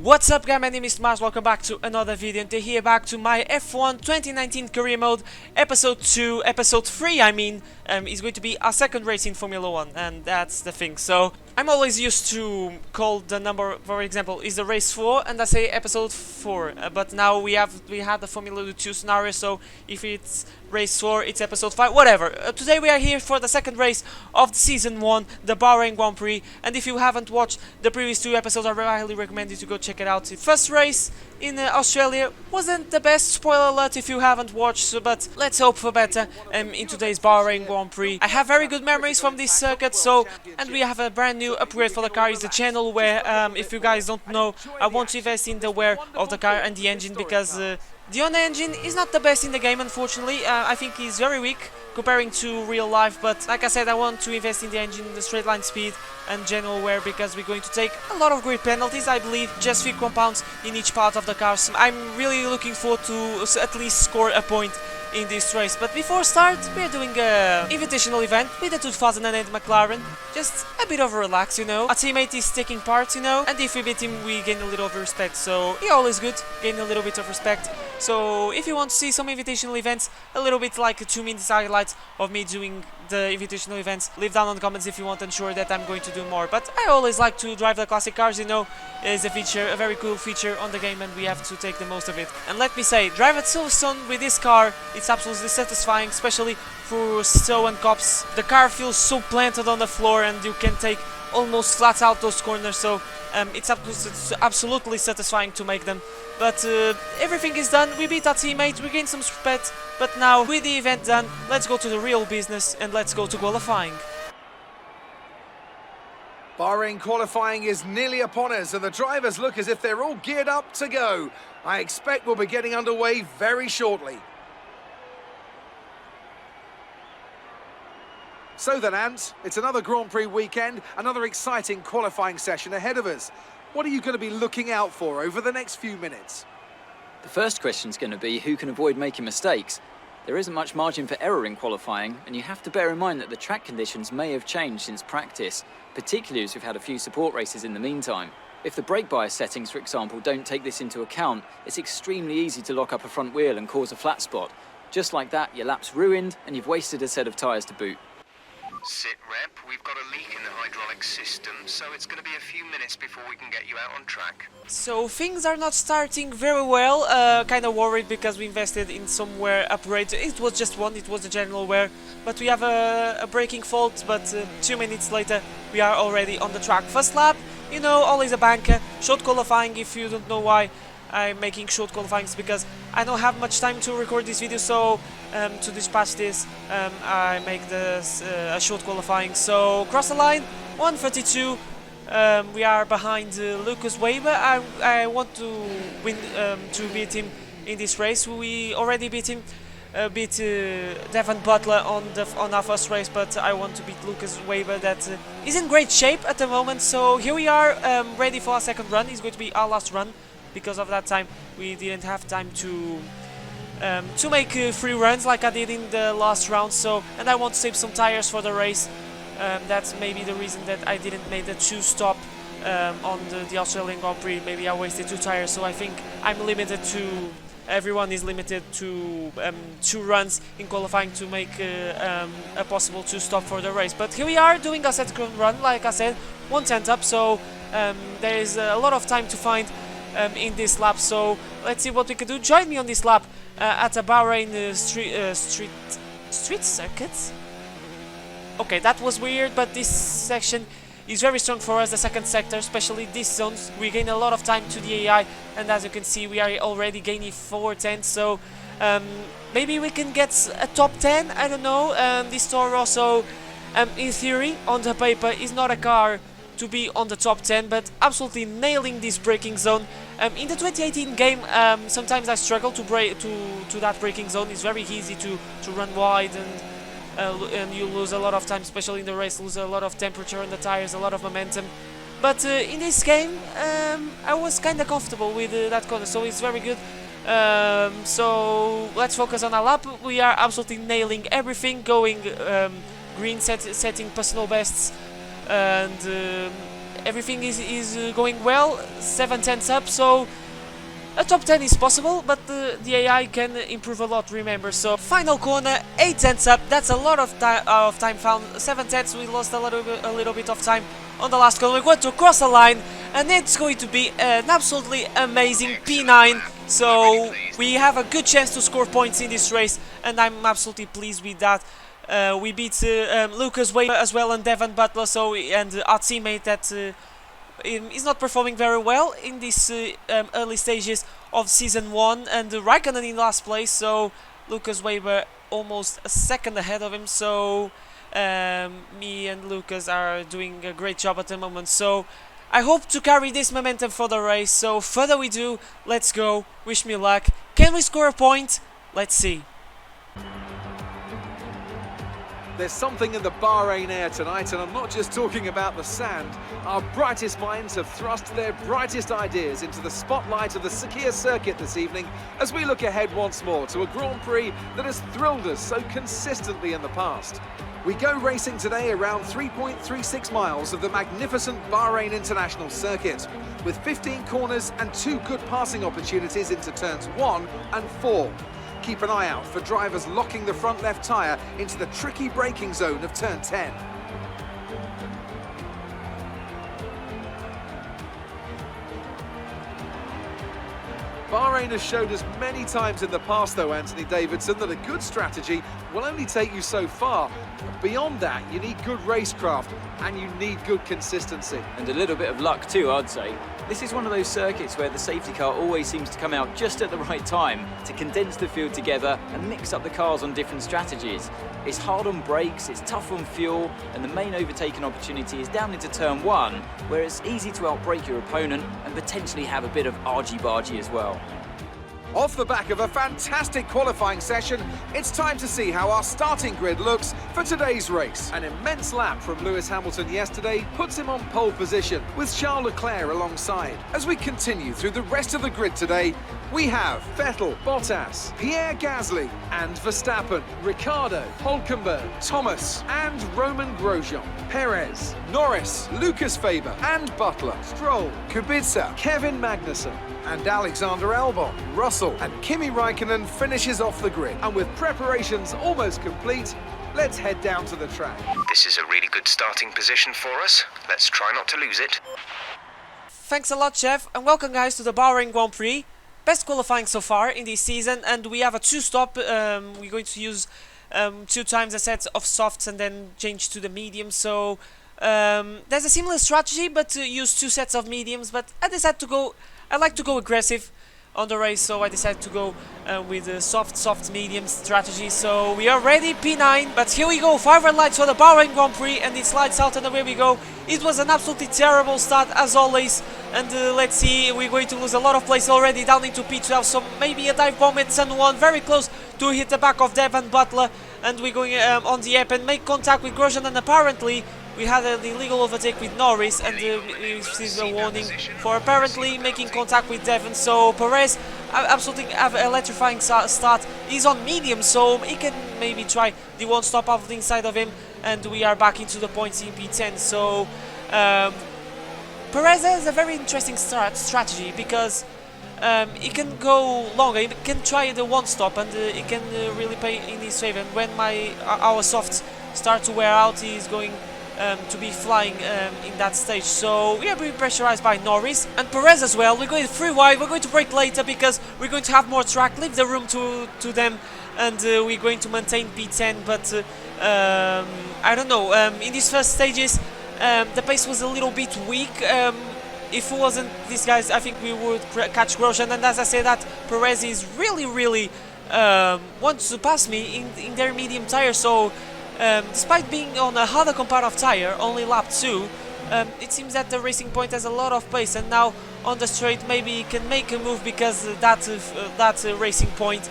What's up guys, my name is Mars, welcome back to another video, and here back to my F1 2019 career mode, episode 2, episode 3 I mean, is going to be our second race in Formula 1, and that's the thing. So, I'm always used to call the number, for example, is the race 4, and I say episode 4, but now we had the Formula 2 scenario, so if it's race 4, it's episode 5, whatever. Today we are here for the second race of the season 1, the Bahrain Grand Prix, and if you haven't watched the previous 2 episodes, I highly recommend you to go check it out. The first race in Australia wasn't the best, spoiler alert if you haven't watched, so, but let's hope for better in today's Bahrain Grand Prix. I have very good memories from this circuit, so, and we have a brand new upgrade for the car. Is the channel where, if you guys don't know, I want to invest in the wear of the car and the engine, because the Honda engine is not the best in the game, unfortunately. I think it's very weak comparing to real life, but like I said, I want to invest in the engine, the straight line speed and general wear, because we're going to take a lot of grid penalties, I believe, just 3 compounds in each part of the car. So I'm really looking forward to at least score a point in this race. But before start, we're doing a invitational event with the 2008 McLaren. Just a bit of a relax, you know. Our teammate is taking part, you know, and if we beat him, we gain a little of respect. So yeah, always good, gain a little bit of respect. So if you want to see some invitational events, a little bit like a 2-minute highlights of me doing the invitational events, leave down in the comments if you want. I'm sure that I'm going to do more, but I always like to drive the classic cars, you know. It's a feature, a very cool feature on the game, and we have to take the most of it. And let me say, drive at Silverstone with this car, it's absolutely satisfying, especially for snow and cops. The car feels so planted on the floor, and you can take almost flat out those corners, so it's absolutely satisfying to make them. But everything is done, we beat our teammate, we gained some respect, but now with the event done, let's go to the real business and let's go to qualifying. Bahrain qualifying is nearly upon us, and the drivers look as if they're all geared up to go. I expect we'll be getting underway very shortly. So then, Ant, it's another Grand Prix weekend, another exciting qualifying session ahead of us. What are you going to be looking out for over the next few minutes? The first question is going to be who can avoid making mistakes. There isn't much margin for error in qualifying, and you have to bear in mind that the track conditions may have changed since practice, particularly as we've had a few support races in the meantime. If the brake bias settings, for example, don't take this into account, it's extremely easy to lock up a front wheel and cause a flat spot. Just like that, your lap's ruined and you've wasted a set of tyres to boot. Sit rep, we've got a leak in the hydraulic system, so it's going to be a few minutes before we can get you out on track. So things are not starting very well, kind of worried because we invested in some wear upgrades. It was just one, it was the general wear, but we have a braking fault, but 2 minutes later we are already on the track. First lap, you know, always a banker, short qualifying. If you don't know why I'm making short qualifyings, because I don't have much time to record this video, so to dispatch this, I make this a short qualifying. So cross the line, 1:32. We are behind Lucas Weber. I want to win, to beat him in this race. We already beat him, beat Devon Butler on our first race, but I want to beat Lucas Weber, that is in great shape at the moment. So here we are, ready for our second run. It's going to be our last run. Because of that time, we didn't have time to make 3 runs like I did in the last round. So, and I want to save some tires for the race. That's maybe the reason that I didn't make the 2 stop on the Australian Grand Prix. Maybe I wasted 2 tires. So I think I'm limited to. Everyone is limited to 2 runs in qualifying to make a possible 2 stop for the race. But here we are doing a second run, like I said, 1/10 up. So there is a lot of time to find in this lap, so let's see what we can do. Join me on this lap at a Bahrain street circuit. Okay, that was weird, but this section is very strong for us, the second sector, especially these zones. We gain a lot of time to the AI, and as you can see, we are already gaining 4/10, so maybe we can get a top 10, I don't know. This Toro also, in theory, on the paper, is not a car to be on the top 10, but absolutely nailing this braking zone. In the 2018 game, sometimes I struggle to break to that braking zone. It's very easy to run wide, and you lose a lot of time, especially in the race, lose a lot of temperature on the tires, a lot of momentum. But in this game, I was kind of comfortable with that corner, so it's very good. So let's focus on our lap. We are absolutely nailing everything, going green, setting personal bests, and everything is going well, 7 tenths up, so a top 10 is possible, but the AI can improve a lot, remember. So final corner, 8 tenths up, that's a lot of time found. 7 tenths, we lost a little bit of time on the last corner. We're going to cross the line, and it's going to be an absolutely amazing P9. So we have a good chance to score points in this race, and I'm absolutely pleased with that. We beat Lucas Weber as well and Devon Butler, and our teammate that is not performing very well in these early stages of season 1, and Raikkonen in last place, so Lucas Weber almost a second ahead of him. So me and Lucas are doing a great job at the moment, so I hope to carry this momentum for the race. So further we do, let's go, wish me luck. Can we score a point? Let's see. There's something in the Bahrain air tonight, and I'm not just talking about the sand. Our brightest minds have thrust their brightest ideas into the spotlight of the Sakhir circuit this evening as we look ahead once more to a Grand Prix that has thrilled us so consistently in the past. We go racing today around 3.36 miles of the magnificent Bahrain International Circuit, with 15 corners and 2 good passing opportunities into turns 1 and 4. Keep an eye out for drivers locking the front left tyre into the tricky braking zone of turn 10. Bahrain has showed us many times in the past though, Anthony Davidson, that a good strategy will only take you so far. Beyond that, you need good racecraft and you need good consistency. And a little bit of luck too, I'd say. This is one of those circuits where the safety car always seems to come out just at the right time to condense the field together and mix up the cars on different strategies. It's hard on brakes, it's tough on fuel, and the main overtaking opportunity is down into turn 1, where it's easy to outbrake your opponent and potentially have a bit of argy-bargy as well. Off the back of a fantastic qualifying session, it's time to see how our starting grid looks for today's race. An immense lap from Lewis Hamilton yesterday puts him on pole position, with Charles Leclerc alongside. As we continue through the rest of the grid today, we have Vettel, Bottas, Pierre Gasly and Verstappen, Ricciardo, Hülkenberg, Thomas and Roman Grosjean, Perez, Norris, Lucas Faber and Butler, Stroll, Kubica, Kevin Magnussen and Alexander Albon. Russell and Kimi Raikkonen finishes off the grid. And with preparations almost complete, let's head down to the track. This is a really good starting position for us. Let's try not to lose it. Thanks a lot, Chef, and welcome guys to the Bahrain Grand Prix. Best qualifying so far in this season, and we have a 2-stop. We're going to use 2 times a set of softs and then change to the medium. So there's a similar strategy, but use 2 sets of mediums. But I like to go aggressive on the race, so I decided to go with the soft medium strategy. So we are ready, P9, but here we go, 5 red lights for the Bahrain Grand Prix, and it slides out and away we go. It was an absolutely terrible start as always, and let's see, we're going to lose a lot of place already down into P12, so maybe a dive bomb at Sun 1, very close to hit the back of Devon Butler, and we're going on the app and make contact with Grosjean, and apparently we had an illegal overtake with Norris, and we received a warning for apparently making contact with Devon. So Perez absolutely have an electrifying start. He's on medium, so he can maybe try the one stop off the inside of him, and we are back into the points in P10. So Perez has a very interesting strategy because he can go longer, he can try the one stop, and he can really pay in his favor. And when our softs start to wear out, he's going to be flying in that stage. So we are being pressurized by Norris and Perez as well. We're going 3 wide, we're going to brake later because we're going to have more track, leave the room to them, and we're going to maintain P10, but I don't know, in these first stages the pace was a little bit weak. If it wasn't these guys, I think we would catch Grosjean, and as I say that, Perez is really wants to pass me in their medium tire, so despite being on a harder comparative tire, only lap 2, it seems that the Racing Point has a lot of pace, and now on the straight maybe he can make a move because that Racing Point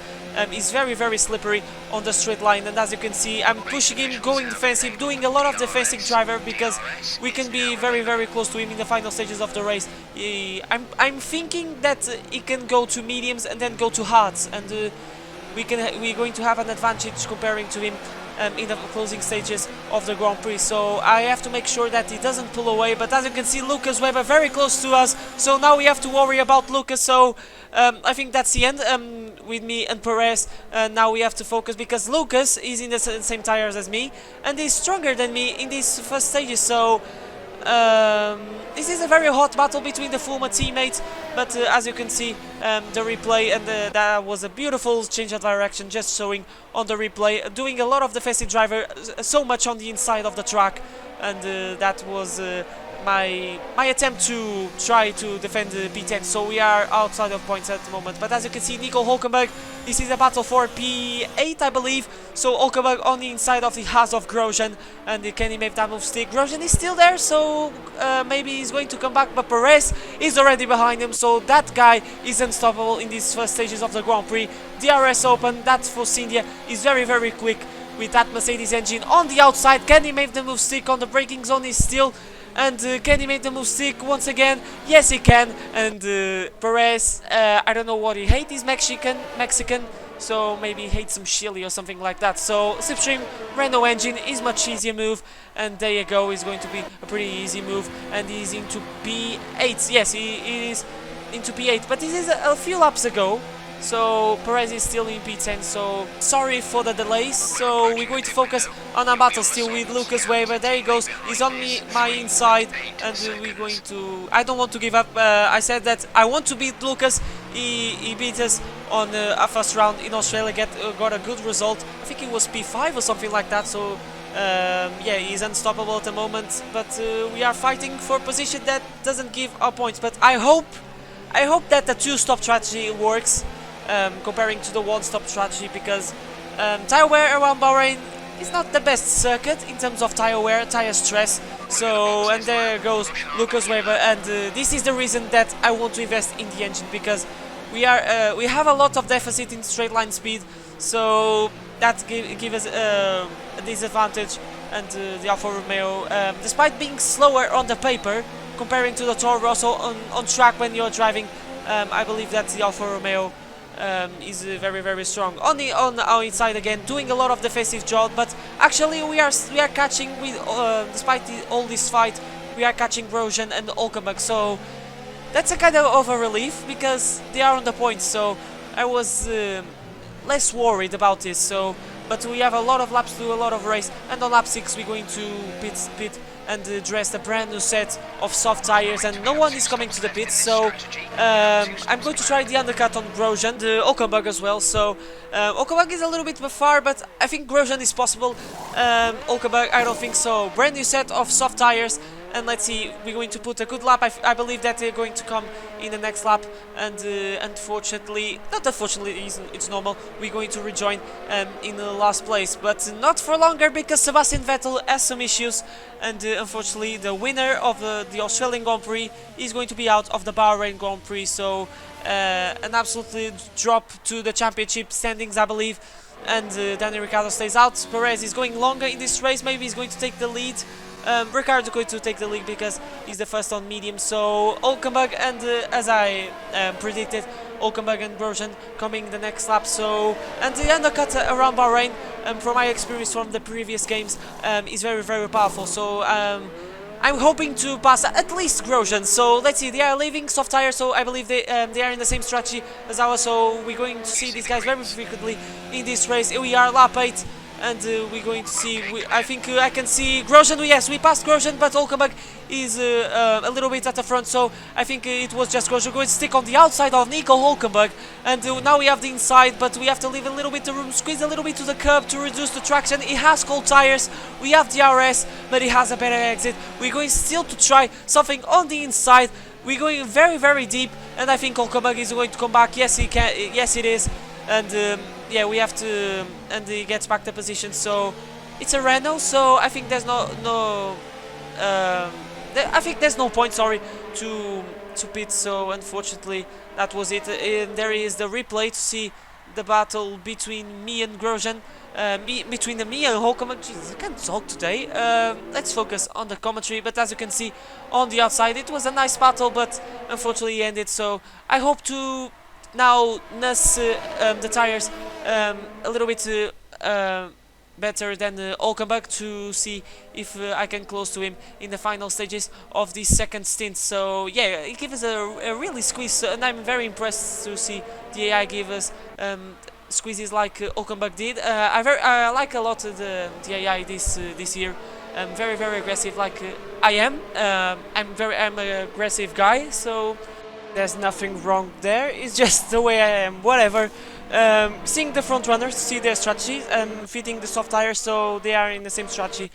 is very slippery on the straight line. And as you can see, I'm pushing him, going defensive, doing a lot of defensive driver because we can be very close to him in the final stages of the race. I'm thinking that he can go to mediums and then go to hards, and we're going to have an advantage comparing to him in the closing stages of the Grand Prix. So I have to make sure that he doesn't pull away. But as you can see, Lucas Weber very close to us. So now we have to worry about Lucas. So I think that's the end with me and Perez. Now we have to focus because Lucas is in the same tires as me and he's stronger than me in these first stages. So this is a very hot battle between the former teammates, but as you can see, the replay, and that was a beautiful change of direction, just showing on the replay, doing a lot of defensive driver, so much on the inside of the track, and that was my attempt to try to defend the P10. So we are outside of points at the moment, but as you can see, Nico Hulkenberg, this is a battle for P8, I believe. So Hulkenberg on the inside of the Haas of Grosjean, and can he make that move stick? Grosjean is still there, so maybe he's going to come back, but Perez is already behind him, so that guy is unstoppable in these first stages of the Grand Prix. DRS open, that Force India is very, very quick with that Mercedes engine on the outside. Can he make the move stick on the braking zone? Is still. And can he make the move stick once again? Yes, he can. And Perez, I don't know what he hates. He's Mexican, so maybe he hates some chili or something like that. So Slipstream Renault engine is much easier move, and there you go. It's going to be a pretty easy move, and he's into P8. Yes, he is into P8, but this is a few laps ago. So Perez is still in P10, so sorry for the delays. So we're going to focus on a battle still with Lucas Weber. There he goes, he's on my inside, and we're going to... I don't want to give up. I said that I want to beat Lucas. He beat us on a first round in Australia, got a good result. I think it was P5 or something like that, so yeah, he's unstoppable at the moment. But we are fighting for a position that doesn't give up points. But I hope that the two-stop strategy works. Comparing to the one-stop strategy, because tire wear around Bahrain is not the best circuit in terms of tire wear, tire stress. So, and there goes Lucas Weber, and this is the reason that I want to invest in the engine, because we have a lot of deficit in straight line speed, so that give us a disadvantage. And the Alfa Romeo, despite being slower on the paper comparing to the Toro Rosso on track when you're driving, I believe that the Alfa Romeo is very, very strong on our inside again, doing a lot of defensive job. But actually we are catching with despite all this fight, we are catching Grosjean and Hulkenberg, so that's a kind of a relief because they are on the points. So I was less worried about this. So but we have a lot of laps to do, a lot of race, and on lap 6 we're going to pit and dress a brand new set of soft tires, and no one is coming to the pits. So I'm going to try the undercut on Grosjean, the Hulkenberg as well. So Hulkenberg is a little bit far, but I think Grosjean is possible. Hulkenberg, I don't think so. Brand new set of soft tires, and let's see, we're going to put a good lap. I believe that they're going to come in the next lap, and unfortunately, not unfortunately, it's normal, we're going to rejoin in the last place, but not for longer, because Sebastian Vettel has some issues, and unfortunately the winner of the Australian Grand Prix is going to be out of the Bahrain Grand Prix. So an absolutely drop to the championship standings, I believe, and Daniel Ricciardo stays out. Perez is going longer in this race, maybe he's going to take the lead. Ricciardo going to take the lead because he's the first on medium. So Hulkenberg and as I predicted, Hulkenberg and Grosjean coming the next lap. So, and the undercut around Bahrain, from my experience from the previous games, is very, very powerful. So I'm hoping to pass at least Grosjean. So let's see, they are leaving soft tires, so I believe they are in the same strategy as ours. So we're going to see these guys very frequently in this race. Here we are, lap 8. And we're going to see, I think I can see Grosjean. Yes, we passed Grosjean, but Hulkenberg is a little bit at the front, so I think it was just Grosjean going to stick on the outside of Nico Hulkenberg. And now we have the inside, but we have to leave a little bit of room, squeeze a little bit to the curb to reduce the traction. He has cold tires, we have DRS, but he has a better exit. We're going still to try something on the inside. We're going very, very deep, and I think Hulkenberg is going to come back. Yes, he can. Yes, it is. And yeah, we have to, and he gets back the position. So it's a Renault, so I think there's I think there's no point, sorry, to pit. So unfortunately, that was it. And there is the replay to see the battle between me and Grosjean, between me and Hulkenberg. Jesus, I can't talk today. Let's focus on the commentary. But as you can see on the outside, it was a nice battle, but unfortunately ended. So I hope to now nurse the tires a little bit better than Olkenbach to see if I can close to him in the final stages of this second stint. So yeah, it gives us a really squeeze, and I'm very impressed to see the AI give us squeezes like Olkenbach did. I like a lot the AI this year. Very aggressive, like I am. I'm an aggressive guy, so there's nothing wrong there. It's just the way I am. Whatever. Seeing the front runners, see their strategies, and fitting the soft tires, so they are in the same strategy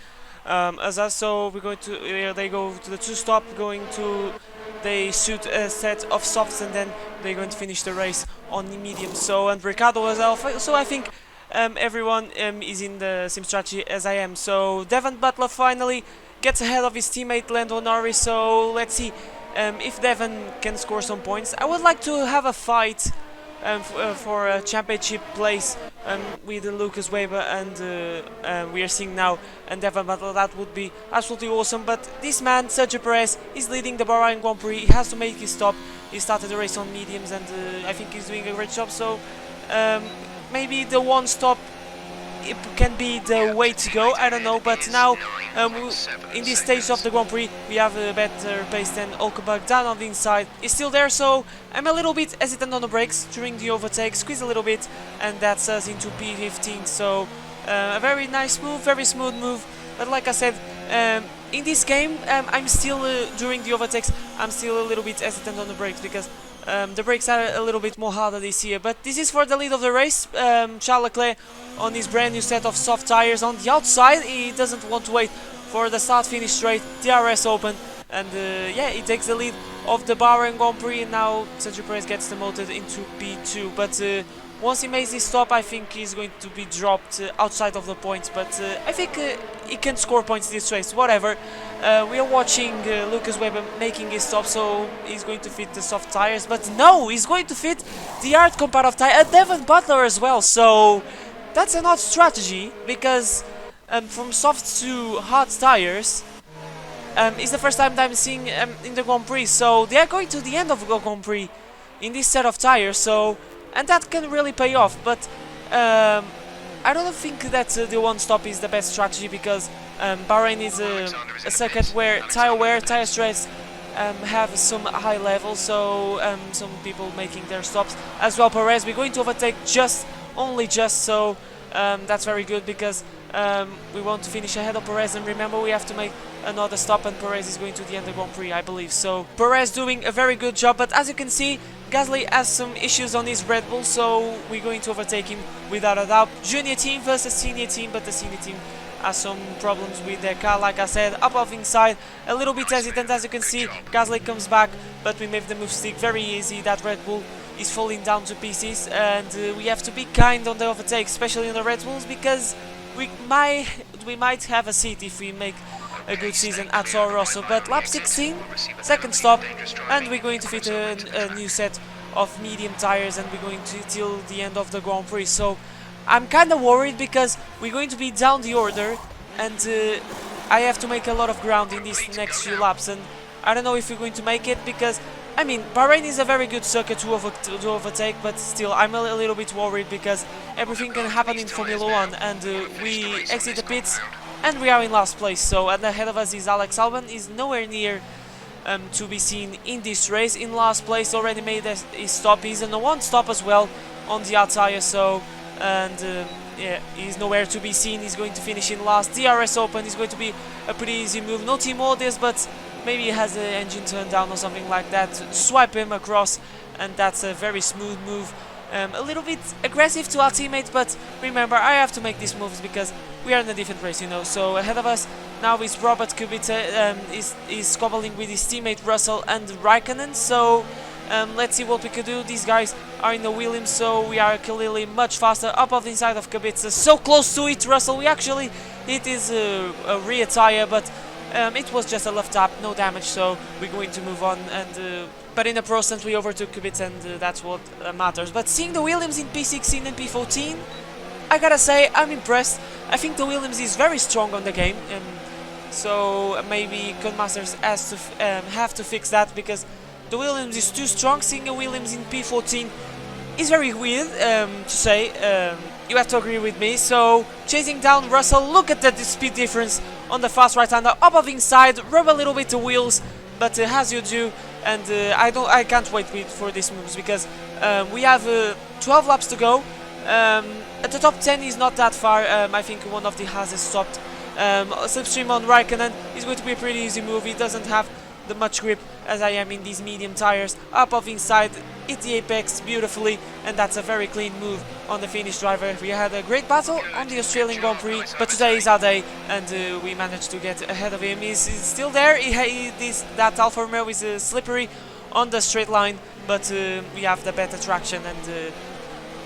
as us. So we're going to they go to the 2-stop, they shoot a set of softs, and then they're going to finish the race on the medium. So and Ricardo as well. So I think everyone is in the same strategy as I am. So Devon Butler finally gets ahead of his teammate Lando Norris. So let's see if Devon can score some points. I would like to have a fight for a championship place with Lucas Weber and we are seeing now and Devon Butler. That would be absolutely awesome. But this man, Sergio Perez, is leading the Bahrain Grand Prix. He has to make his stop. He started the race on mediums, and I think he's doing a great job. So maybe the one stop it can be the way to go, I don't know, but now in this stage of the Grand Prix we have a better pace than Olkenbach. Down on the inside is still there, so I'm a little bit hesitant on the brakes during the overtake, squeeze a little bit, and that's us into P15. So a very nice move, very smooth move, but like I said, in this game I'm still during the overtakes I'm still a little bit hesitant on the brakes because the brakes are a little bit more harder this year. But this is for the lead of the race. Charles Leclerc on his brand new set of soft tires on the outside. He doesn't want to wait for the start-finish straight, DRS open, and yeah, he takes the lead of the Bahrain Grand Prix, and now Sergio Perez gets demoted into P2. But once he makes this stop, I think he's going to be dropped outside of the points, but I think he can score points this race, whatever. We are watching Lucas Weber making his stop, so he's going to fit the soft tires, but no, he's going to fit the hard comparative tire, Devon Butler as well. So that's an odd strategy, because from soft to hard tires is the first time that I'm seeing in the Grand Prix. So they are going to the end of the Grand Prix in this set of tires, so and that can really pay off. But I don't think that the one stop is the best strategy, because Bahrain is a circuit where tire wear, tire stress have some high levels, so some people making their stops as well. Perez, we're going to overtake only just, so that's very good, because we want to finish ahead of Perez, and remember we have to make another stop, and Perez is going to the end of the Grand Prix, I believe. So Perez doing a very good job, but as you can see, Gasly has some issues on his Red Bull, so we're going to overtake him without a doubt. Junior team versus senior team, but the senior team has some problems with their car, like I said. Up off inside, a little bit hesitant, as you can see. Gasly comes back, but we made the move stick very easy. That Red Bull is falling down to pieces, and we have to be kind on the overtake, especially on the Red Bulls, because we might have a seat if we make a good season at Toro Rosso. But lap 16, second stop, and we're going to fit a new set of medium tires, and we're going to till the end of the Grand Prix. So I'm kind of worried, because we're going to be down the order, and I have to make a lot of ground in these next few laps, and I don't know if we're going to make it, because I mean, Bahrain is a very good circuit to overtake, but still I'm a little bit worried, because everything can happen in Formula 1, and we exit the pits and we are in last place. So and ahead of us is Alex Albon, is nowhere near to be seen in this race. In last place, already made his stop. He's in the one stop as well on the outside, so and yeah, he's nowhere to be seen. He's going to finish in last. DRS open is going to be a pretty easy move. No team orders, but maybe he has the engine turned down or something like that. Swipe him across, and that's a very smooth move. A little bit aggressive to our teammates, but remember, I have to make these moves because we are in a different race, you know. So ahead of us now is Robert Kubica, is squabbling with his teammate Russell and Raikkonen. So let's see what we can do. These guys are in the Williams, so we are clearly much faster. Up off the inside of Kubica, so close to it, Russell. We actually hit his rear tire, but it was just a left tap, no damage, so we're going to move on. And but in the process we overtook Kubica, and that's what matters. But seeing the Williams in P16 and P14, I gotta say I'm impressed. I think the Williams is very strong on the game, so maybe Codemasters has to have to fix that, because the Williams is too strong. Seeing a Williams in P14 is very weird to say. You have to agree with me. So chasing down Russell, look at the speed difference on the fast right-hander, up of inside, rub a little bit the wheels, but as you do, and I can't wait for these moves because we have 12 laps to go. At the top 10 is not that far. I think one of the Haas stopped. Slipstream on Raikkonen is going to be a pretty easy move. He doesn't have the much grip as I am in these medium tires. Up of inside, hit the apex beautifully, and that's a very clean move on the Finnish driver. We had a great battle on the Australian Grand Prix, but today is our day, and we managed to get ahead of him. He's still there. That Alfa Romeo is slippery on the straight line, but we have the better traction, and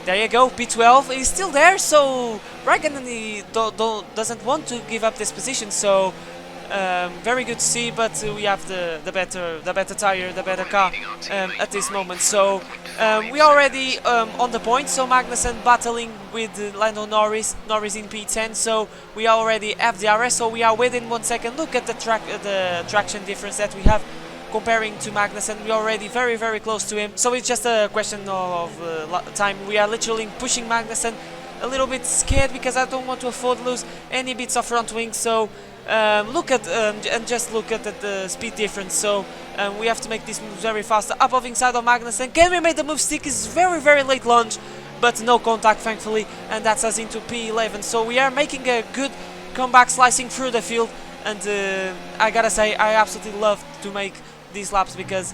there you go. P12 is still there, so Raikkonen doesn't want to give up this position, so very good to see, but we have the better tire, the better car at this moment. So we are already on the point. So Magnussen battling with Lando Norris in P10. So we already have the RS. So we are within 1 second. Look at the traction difference that we have comparing to Magnussen. We are already very close to him. So it's just a question of time. We are literally pushing Magnussen. A little bit scared because I don't want to afford to lose any bits of front wing. So look at and just look at the speed difference. So we have to make these moves very fast. Up of inside of Magnussen. Can we make the move stick? Is very late launch, but no contact thankfully, and that's us into P11. So we are making a good comeback, slicing through the field, and I gotta say I absolutely love to make these laps because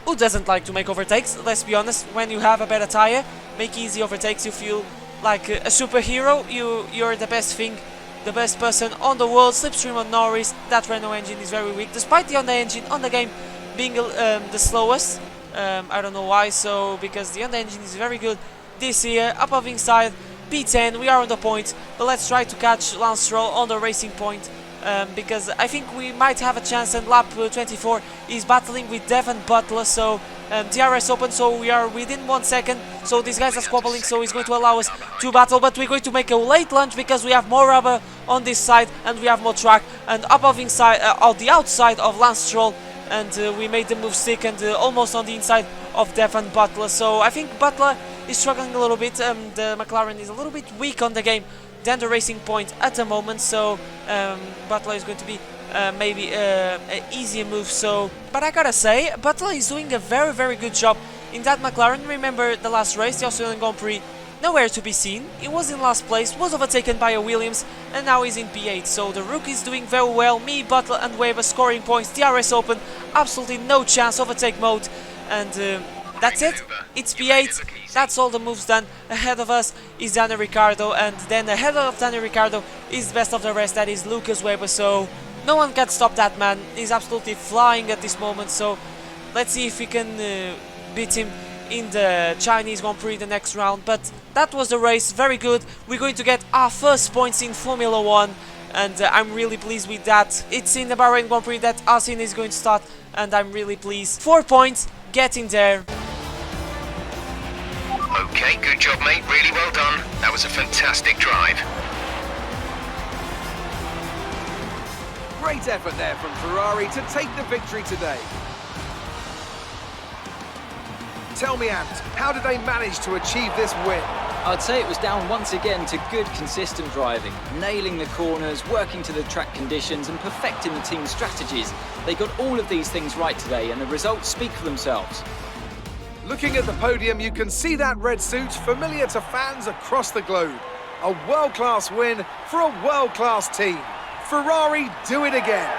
who doesn't like to make overtakes? Let's be honest. When you have a better tire, make easy overtakes, you feel like a superhero. You're the best thing, the best person on the world. Slipstream on Norris. That Renault engine is very weak, despite the Honda engine on the game being the slowest. I don't know why. So because the Honda engine is very good this year. Up of inside, P10. We are on the point, but let's try to catch Lance Stroll on the racing point. Because I think we might have a chance, and lap 24 is battling with Devon Butler, so DRS open, so we are within 1 second, so these guys are squabbling, so he's going to allow us to battle, but we're going to make a late launch because we have more rubber on this side and we have more track, and up of inside, on the outside of Lance Stroll, and we made the move stick, and almost on the inside of Devon Butler, so I think Butler is struggling a little bit. The McLaren is a little bit weak on the game than the racing point at the moment, so Butler is going to be maybe an easier move. So, but I gotta say, Butler is doing a very good job in that McLaren. Remember the last race, the Australian Grand Prix, nowhere to be seen. He was in last place, was overtaken by a Williams, and now he's in P8. So the rookie is doing very well. Me, Butler and Weber scoring points. DRS open, absolutely no chance, overtake mode, and that's it. It's P8. That's all the moves done. Ahead of us is Daniel Ricciardo, and then ahead of Daniel Ricciardo is the best of the rest, that is Lucas Weber. So no one can stop that man. He's absolutely flying at this moment. So let's see if we can beat him in the Chinese Grand Prix the next round. But that was the race. Very good. We're going to get our first points in Formula 1, and I'm really pleased with that. It's in the Bahrain Grand Prix that our scene is going to start, and I'm really pleased. 4 points, getting there. Okay, good job, mate. Really well done. That was a fantastic drive. Great effort there from Ferrari to take the victory today. Tell me, Ant, how did they manage to achieve this win? I'd say it was down once again to good, consistent driving, nailing the corners, working to the track conditions and perfecting the team's strategies. They got all of these things right today, and the results speak for themselves. Looking at the podium, you can see that red suit familiar to fans across the globe. A world-class win for a world-class team. Ferrari do it again.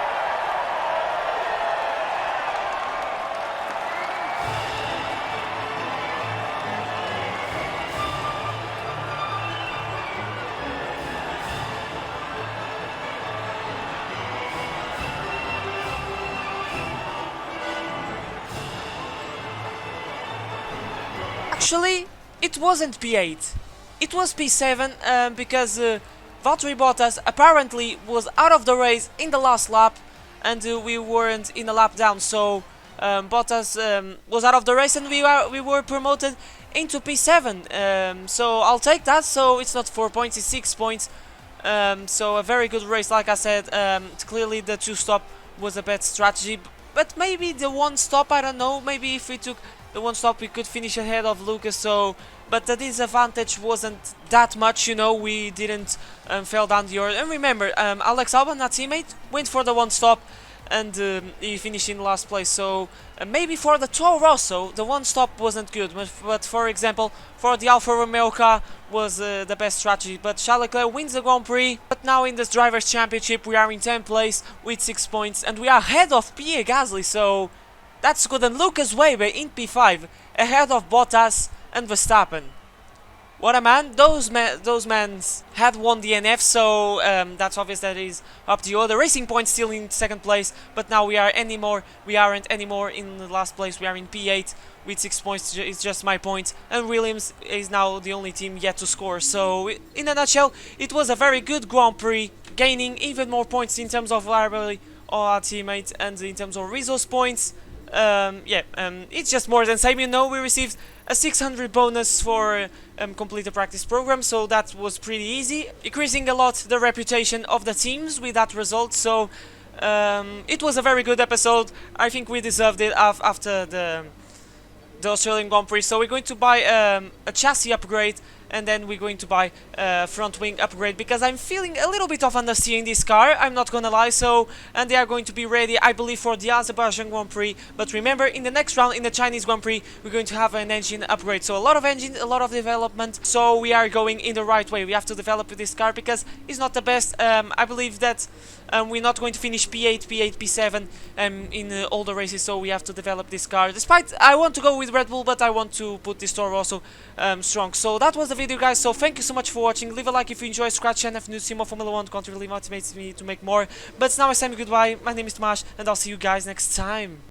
Actually, it wasn't P8. It was P7 because Valtteri Bottas apparently was out of the race in the last lap, and we weren't in a lap down. So Bottas was out of the race, and we were promoted into P7. So I'll take that. So it's not 4 points, it's 6 points. So a very good race, like I said. Clearly the 2-stop was a bad strategy. But maybe the 1 stop, I don't know, maybe if we took the one stop we could finish ahead of Lucas, so but the disadvantage wasn't that much, you know, we didn't fell down the order. And remember, Alex Albon, our teammate, went for the one stop and he finished in last place, so maybe for the Toro Rosso the one stop wasn't good, but for example for the Alfa Romeo car was the best strategy. But Charles Leclerc wins the Grand Prix, but now in this Drivers' Championship we are in 10th place with 6 points and we are ahead of Pierre Gasly, so that's good. And Lucas Weber in P5 ahead of Bottas and Verstappen. What a man! Those men had won the NF, so that's obvious that is up the order. Racing Point still in 2nd place, but now we aren't anymore in the last place. We are in P8 with 6 points. It's just my point, and Williams is now the only team yet to score. So in a nutshell, it was a very good Grand Prix, gaining even more points in terms of liability of our teammates and in terms of resource points. It's just more than same, you know. We received a 600 bonus for complete the practice program, so that was pretty easy, increasing a lot the reputation of the teams with that result. So it was a very good episode. I think we deserved it after the Australian Grand Prix. So we're going to buy a chassis upgrade, and then we're going to buy a front wing upgrade because I'm feeling a little bit of understeer in this car, I'm not gonna lie. So, and they are going to be ready, I believe, for the Azerbaijan Grand Prix. But remember, in the next round, in the Chinese Grand Prix, we're going to have an engine upgrade. So a lot of engine, a lot of development. So we are going in the right way. We have to develop this car because it's not the best. I believe that we're not going to finish P8, P7 in all the races, so we have to develop this car. Despite I want to go with Red Bull, but I want to put this Toro also strong. So that was the video, guys. So thank you so much for watching. Leave a like if you enjoyed. Scratch and if new to see more Formula 1 content, really motivates me to make more. But now it's time to goodbye. My name is Tomasz, and I'll see you guys next time.